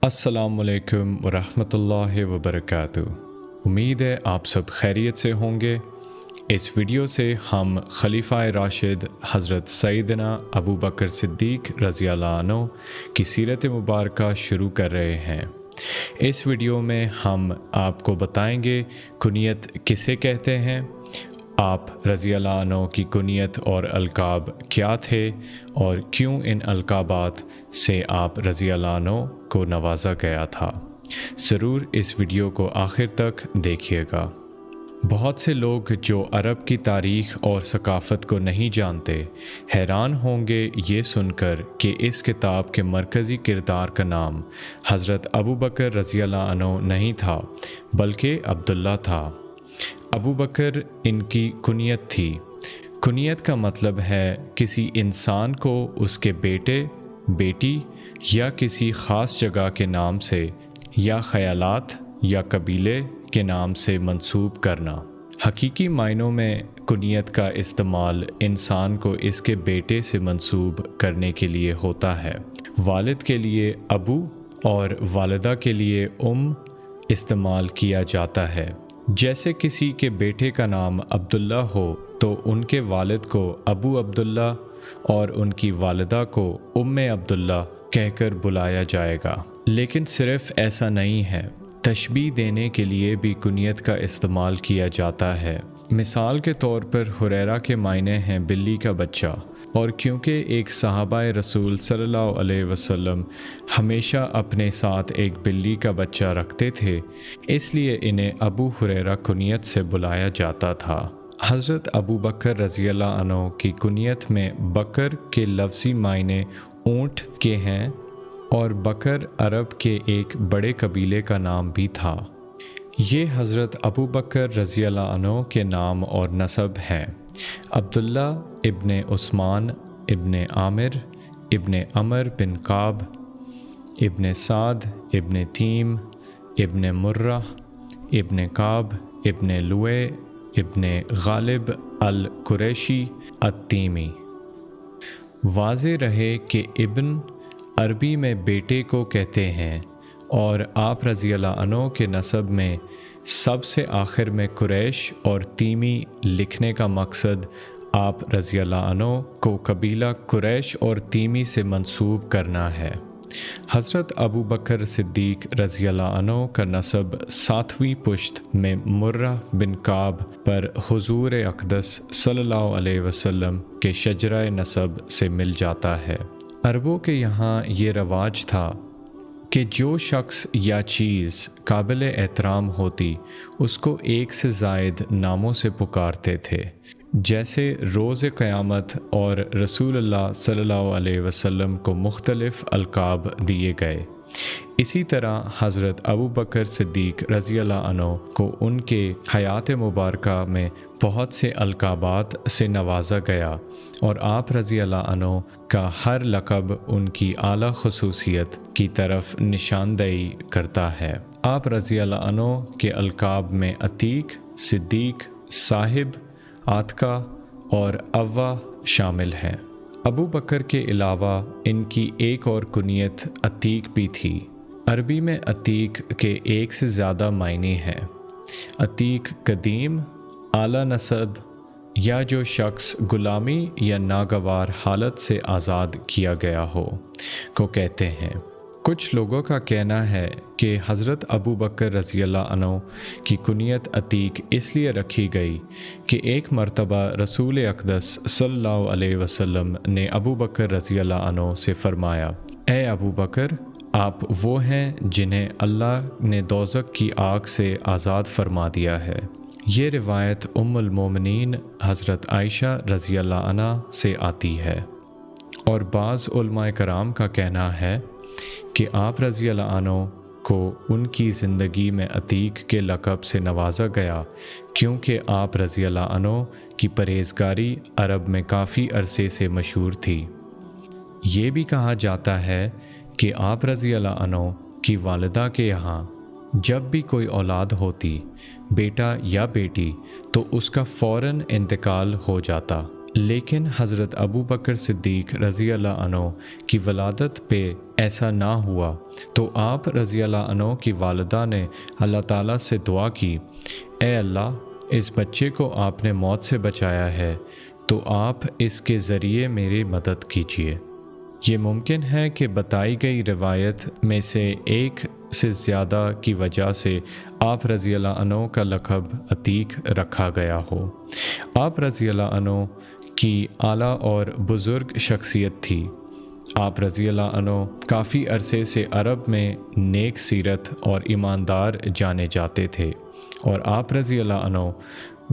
السلام علیکم ورحمۃ اللہ وبرکاتہ۔ امید ہے آپ سب خیریت سے ہوں گے۔ اس ویڈیو سے ہم خلیفہ راشد حضرت سیدنا ابو بکر صدیق رضی اللہ عنہ کی سیرت مبارکہ شروع کر رہے ہیں۔ اس ویڈیو میں ہم آپ کو بتائیں گے کنیت کسے کہتے ہیں، آپ رضی اللہ عنہ کی کنیت اور القاب کیا تھے اور کیوں ان القابات سے آپ رضی اللہ عنہ کو نوازا گیا تھا۔ ضرور اس ویڈیو کو آخر تک دیکھیے گا۔ بہت سے لوگ جو عرب کی تاریخ اور ثقافت کو نہیں جانتے حیران ہوں گے یہ سن کر کہ اس کتاب کے مرکزی کردار کا نام حضرت ابو بکر رضی اللہ عنہ نہیں تھا بلکہ عبداللہ تھا۔ ابو بکر ان کی کنیت تھی۔ کنیت کا مطلب ہے کسی انسان کو اس کے بیٹے، بیٹی یا کسی خاص جگہ کے نام سے یا خیالات یا قبیلے کے نام سے منسوب کرنا۔ حقیقی معنوں میں کنیت کا استعمال انسان کو اس کے بیٹے سے منسوب کرنے کے لیے ہوتا ہے۔ والد کے لیے ابو اور والدہ کے لیے استعمال کیا جاتا ہے۔ جیسے کسی کے بیٹے کا نام عبداللہ ہو تو ان کے والد کو ابو عبداللہ اور ان کی والدہ کو عبداللہ کہہ کر بلایا جائے گا۔ لیکن صرف ایسا نہیں ہے، تشبیہ دینے کے لیے بھی کنیت کا استعمال کیا جاتا ہے۔ مثال کے طور پر حریرہ کے معنی ہیں بلی کا بچہ، اور کیونکہ ایک صحابہ رسول صلی اللہ علیہ وسلم ہمیشہ اپنے ساتھ ایک بلی کا بچہ رکھتے تھے، اس لیے انہیں ابو حریرہ کنیت سے بلایا جاتا تھا۔ حضرت ابو بکر رضی اللہ عنہ کی کنیت میں بکر کے لفظی معنی اونٹ کے ہیں اور بکر عرب کے ایک بڑے قبیلے کا نام بھی تھا۔ یہ حضرت ابو بکر رضی اللہ عنہ کے نام اور نسب ہیں: عبداللہ ابن عثمان ابن عامر ابن عمر بن کعب ابن سعد ابن تیم ابن مرہ ابن کعب ابن لؤے ابن غالب القریشی التیمی۔ واضح رہے کہ ابن عربی میں بیٹے کو کہتے ہیں، اور آپ رضی اللہ عنہ کے نسب میں سب سے آخر میں قریش اور تیمی لکھنے کا مقصد آپ رضی اللہ عنہ کو قبیلہ قریش اور تیمی سے منسوب کرنا ہے۔ حضرت ابو بکر صدیق رضی اللہ عنہ کا نسب 7ویں پشت میں مرہ بن کعب پر حضور اقدس صلی اللہ علیہ وسلم کے شجرہ نسب سے مل جاتا ہے۔ عربوں کے یہاں یہ رواج تھا کہ جو شخص یا چیز قابل احترام ہوتی اس کو ایک سے زائد ناموں سے پکارتے تھے، جیسے روز قیامت اور رسول اللہ صلی اللہ علیہ وسلم کو مختلف القاب دیے گئے۔ اسی طرح حضرت ابو بکر صدیق رضی اللہ عنہ کو ان کے حیات مبارکہ میں بہت سے القابات سے نوازا گیا، اور آپ رضی اللہ عنہ کا ہر لقب ان کی اعلیٰ خصوصیت کی طرف نشاندہی کرتا ہے۔ آپ رضی اللہ عنہ کے القاب میں عتیق، صدیق، صاحب، عاتقہ اور اوا شامل ہیں۔ ابو بکر کے علاوہ ان کی ایک اور کنیت عتیق بھی تھی۔ عربی میں عتیق کے ایک سے زیادہ معنی ہیں۔ عتیق قدیم، اعلیٰ نسب، یا جو شخص غلامی یا ناگوار حالت سے آزاد کیا گیا ہو کو کہتے ہیں۔ کچھ لوگوں کا کہنا ہے کہ حضرت ابو بکر رضی اللہ عنہ کی کنیت عتیق اس لیے رکھی گئی کہ ایک مرتبہ رسول اقدس صلی اللہ علیہ وسلم نے ابو بکر رضی اللہ عنہ سے فرمایا: اے ابو بکر، آپ وہ ہیں جنہیں اللہ نے دوزخ کی آگ سے آزاد فرما دیا ہے۔ یہ روایت المومنین حضرت عائشہ رضی اللہ عنہ سے آتی ہے، اور بعض علماء کرام کا کہنا ہے کہ آپ رضی اللہ عنہ کو ان کی زندگی میں عتیق کے لقب سے نوازا گیا کیونکہ آپ رضی اللہ عنہ کی پرہیزگاری عرب میں کافی عرصے سے مشہور تھی۔ یہ بھی کہا جاتا ہے کہ آپ رضی اللہ عنہ کی والدہ کے یہاں جب بھی کوئی اولاد ہوتی، بیٹا یا بیٹی، تو اس کا فوراً انتقال ہو جاتا، لیکن حضرت ابو بکر صدیق رضی اللہ عنہ کی ولادت پہ ایسا نہ ہوا تو آپ رضی اللہ عنہ کی والدہ نے اللہ تعالیٰ سے دعا کی، اے اللہ، اس بچے کو آپ نے موت سے بچایا ہے تو آپ اس کے ذریعے میری مدد کیجیے۔ یہ ممکن ہے کہ بتائی گئی روایت میں سے ایک سے زیادہ کی وجہ سے آپ رضی اللہ عنہ کا لقب عتیق رکھا گیا ہو۔ آپ رضی اللہ عنہ کی اعلیٰ اور بزرگ شخصیت تھی۔ آپ رضی اللہ عنہ کافی عرصے سے عرب میں نیک سیرت اور ایماندار جانے جاتے تھے، اور آپ رضی اللہ عنہ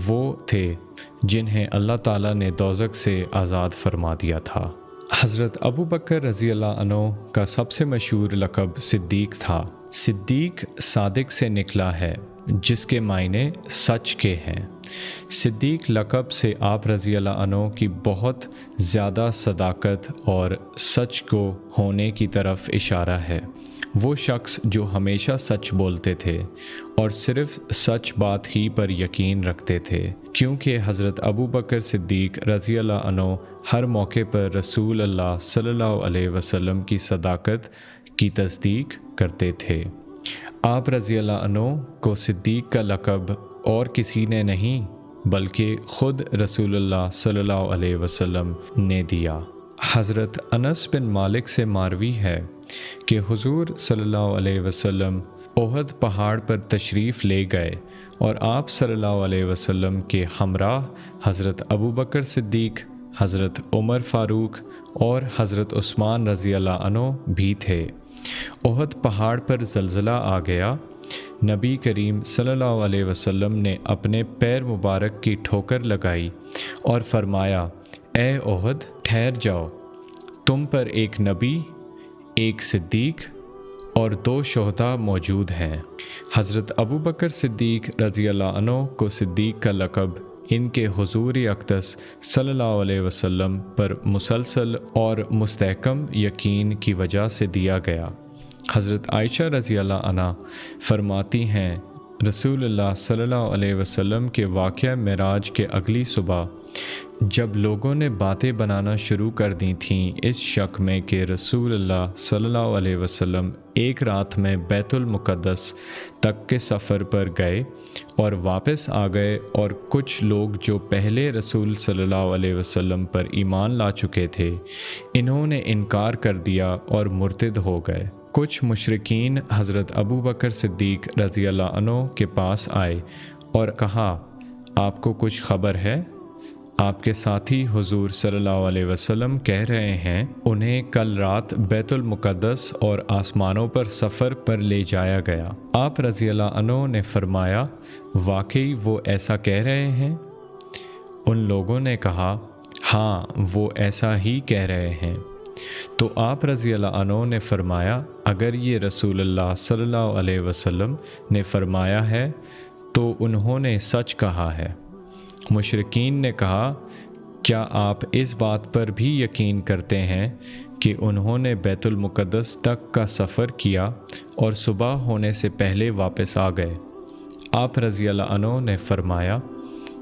وہ تھے جنہیں اللہ تعالیٰ نے دوزخ سے آزاد فرما دیا تھا۔ حضرت ابو بکر رضی اللہ عنہ کا سب سے مشہور لقب صدیق تھا۔ صدیق صادق سے نکلا ہے، جس کے معنی سچ کے ہیں۔ صدیق لقب سے آپ رضی اللہ عنہ کی بہت زیادہ صداقت اور سچ کو ہونے کی طرف اشارہ ہے۔ وہ شخص جو ہمیشہ سچ بولتے تھے اور صرف سچ بات ہی پر یقین رکھتے تھے، کیونکہ حضرت ابو بکر صدیق رضی اللہ عنہ ہر موقع پر رسول اللہ صلی اللہ علیہ وسلم کی صداقت کی تصدیق کرتے تھے۔ آپ رضی اللہ عنہ کو صدیق کا لقب اور کسی نے نہیں بلکہ خود رسول اللہ صلی اللہ علیہ وسلم نے دیا۔ حضرت انس بن مالک سے مروی ہے کہ حضور صلی اللہ علیہ وسلم احد پہاڑ پر تشریف لے گئے اور آپ صلی اللہ علیہ وسلم کے ہمراہ حضرت ابو بکر صدیق، حضرت عمر فاروق اور حضرت عثمان رضی اللہ عنہ بھی تھے۔ احد پہاڑ پر زلزلہ آ گیا۔ نبی کریم صلی اللہ علیہ وسلم نے اپنے پیر مبارک کی ٹھوکر لگائی اور فرمایا، اے احد، ٹھہر جاؤ، تم پر ایک نبی، ایک صدیق اور 2 شہداء موجود ہیں۔ حضرت ابو بکر صدیق رضی اللہ عنہ کو صدیق کا لقب ان کے حضور اقدس صلی اللہ علیہ وسلم پر مسلسل اور مستحکم یقین کی وجہ سے دیا گیا۔ حضرت عائشہ رضی اللہ عنہ فرماتی ہیں، رسول اللہ صلی اللہ علیہ وسلم کے واقعہ معراج کے اگلی صبح جب لوگوں نے باتیں بنانا شروع کر دی تھیں اس شک میں کہ رسول اللہ صلی اللہ علیہ وسلم ایک رات میں بیت المقدس تک کے سفر پر گئے اور واپس آ گئے، اور کچھ لوگ جو پہلے رسول صلی اللہ علیہ وسلم پر ایمان لا چکے تھے انہوں نے انکار کر دیا اور مرتد ہو گئے۔ کچھ مشرکین حضرت ابو بکر صدیق رضی اللہ عنہ کے پاس آئے اور کہا، آپ کو کچھ خبر ہے؟ آپ کے ساتھی حضور صلی اللہ علیہ وسلم کہہ رہے ہیں انہیں کل رات بیت المقدس اور آسمانوں پر سفر پر لے جایا گیا۔ آپ رضی اللہ عنہ نے فرمایا، واقعی وہ ایسا کہہ رہے ہیں؟ ان لوگوں نے کہا، ہاں وہ ایسا ہی کہہ رہے ہیں۔ تو آپ رضی اللہ عنہ نے فرمایا، اگر یہ رسول اللہ صلی اللہ علیہ وسلم نے فرمایا ہے تو انہوں نے سچ کہا ہے۔ مشرکین نے کہا، کیا آپ اس بات پر بھی یقین کرتے ہیں کہ انہوں نے بیت المقدس تک کا سفر کیا اور صبح ہونے سے پہلے واپس آ گئے؟ آپ رضی اللہ عنہ نے فرمایا،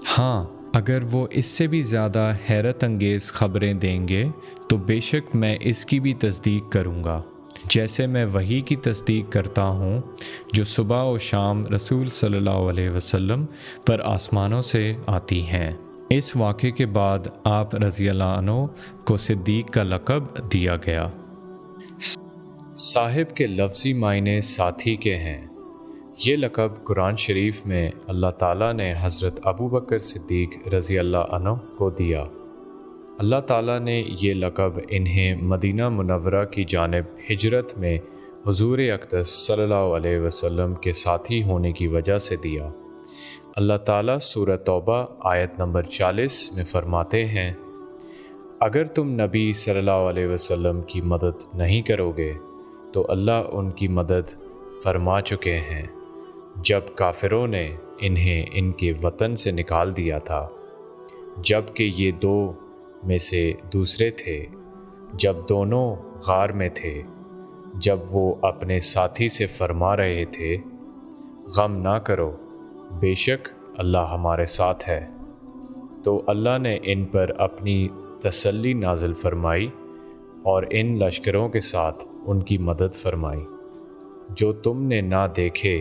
ہاں، اگر وہ اس سے بھی زیادہ حیرت انگیز خبریں دیں گے تو بے شک میں اس کی بھی تصدیق کروں گا، جیسے میں وحی کی تصدیق کرتا ہوں جو صبح و شام رسول صلی اللہ علیہ وسلم پر آسمانوں سے آتی ہیں۔ اس واقعے کے بعد آپ رضی اللہ عنہ کو صدیق کا لقب دیا گیا۔ صاحب کے لفظی معنی ساتھی کے ہیں۔ یہ لقب قرآن شریف میں اللہ تعالیٰ نے حضرت ابو بکر صدیق رضی اللہ عنہ کو دیا۔ اللہ تعالیٰ نے یہ لقب انہیں مدینہ منورہ کی جانب ہجرت میں حضور اقدس صلی اللہ علیہ وسلم کے ساتھی ہونے کی وجہ سے دیا۔ اللہ تعالیٰ سورہ توبہ آیت نمبر 40 میں فرماتے ہیں، اگر تم نبی صلی اللہ علیہ وسلم کی مدد نہیں کرو گے تو اللہ ان کی مدد فرما چکے ہیں جب کافروں نے انہیں ان کے وطن سے نکال دیا تھا، جب کہ یہ 2 میں سے دوسرے تھے، جب دونوں غار میں تھے، جب وہ اپنے ساتھی سے فرما رہے تھے، غم نہ کرو، بے شک اللہ ہمارے ساتھ ہے۔ تو اللہ نے ان پر اپنی تسلی نازل فرمائی اور ان لشکروں کے ساتھ ان کی مدد فرمائی جو تم نے نہ دیکھے،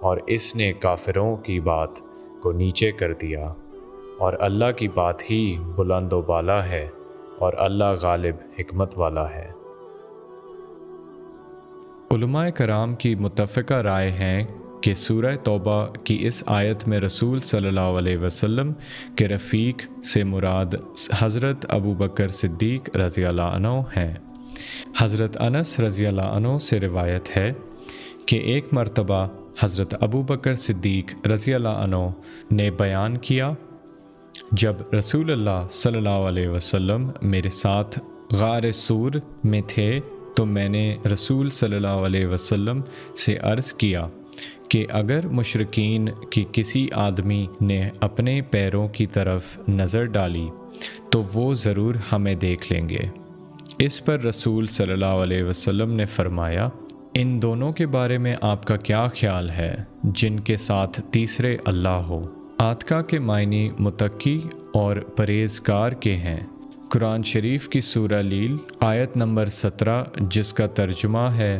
اور اس نے کافروں کی بات کو نیچے کر دیا، اور اللہ کی بات ہی بلند و بالا ہے، اور اللہ غالب حکمت والا ہے۔ علماء کرام کی متفقہ رائے ہیں کہ سورہ توبہ کی اس آیت میں رسول صلی اللہ علیہ وسلم کے رفیق سے مراد حضرت ابو بکر صدیق رضی اللہ عنہ ہیں۔ حضرت انس رضی اللہ عنہ سے روایت ہے کہ ایک مرتبہ حضرت ابو بکر صدیق رضی اللہ عنہ نے بیان کیا، جب رسول اللہ صلی اللہ علیہ وسلم میرے ساتھ غار سور میں تھے تو میں نے رسول صلی اللہ علیہ وسلم سے عرض کیا کہ اگر مشرکین کی کسی آدمی نے اپنے پیروں کی طرف نظر ڈالی تو وہ ضرور ہمیں دیکھ لیں گے۔ اس پر رسول صلی اللہ علیہ وسلم نے فرمایا، ان دونوں کے بارے میں آپ کا کیا خیال ہے جن کے ساتھ تیسرے اللہ ہو؟ آتقا کے معنی متقی اور پرہیزگار کے ہیں۔ قرآن شریف کی سورہ لیل آیت نمبر 17 جس کا ترجمہ ہے،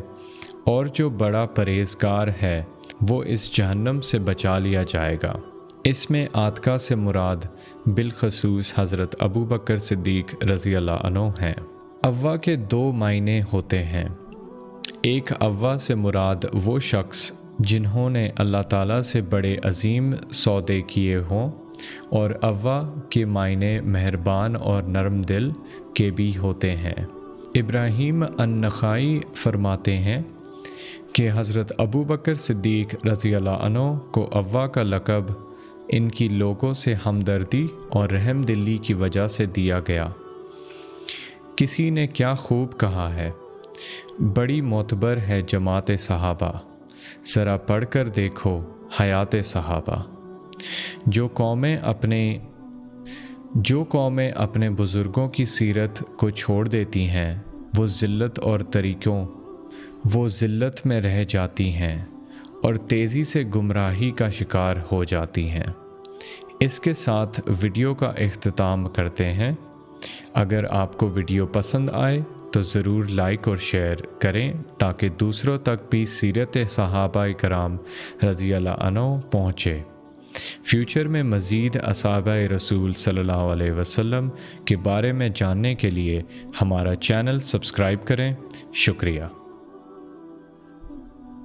اور جو بڑا پرہیزگار ہے وہ اس جہنم سے بچا لیا جائے گا، اس میں آتقا سے مراد بالخصوص حضرت ابو بکر صدیق رضی اللہ عنہ ہیں۔ اوا کے دو معنی ہوتے ہیں، ایک اوا سے مراد وہ شخص جنہوں نے اللہ تعالیٰ سے بڑے عظیم سودے کیے ہوں، اور اوا کے معنی مہربان اور نرم دل کے بھی ہوتے ہیں۔ ابراہیم النخعی فرماتے ہیں کہ حضرت ابو بکر صدیق رضی اللہ عنہ کو اوا کا لقب ان کی لوگوں سے ہمدردی اور رحم دلی کی وجہ سے دیا گیا۔ کسی نے کیا خوب کہا ہے، بڑی معتبر ہے جماعت صحابہ، ذرا پڑھ کر دیکھو حیات صحابہ۔ جو قومیں اپنے بزرگوں کی سیرت کو چھوڑ دیتی ہیں وہ ذلت میں رہ جاتی ہیں اور تیزی سے گمراہی کا شکار ہو جاتی ہیں۔ اس کے ساتھ ویڈیو کا اختتام کرتے ہیں۔ اگر آپ کو ویڈیو پسند آئے تو ضرور لائک اور شیئر کریں تاکہ دوسروں تک بھی سیرت صحابہ کرام رضی اللہ عنہ پہنچے۔ فیوچر میں مزید اصحابہ رسول صلی اللہ علیہ وسلم کے بارے میں جاننے کے لیے ہمارا چینل سبسکرائب کریں۔ شکریہ۔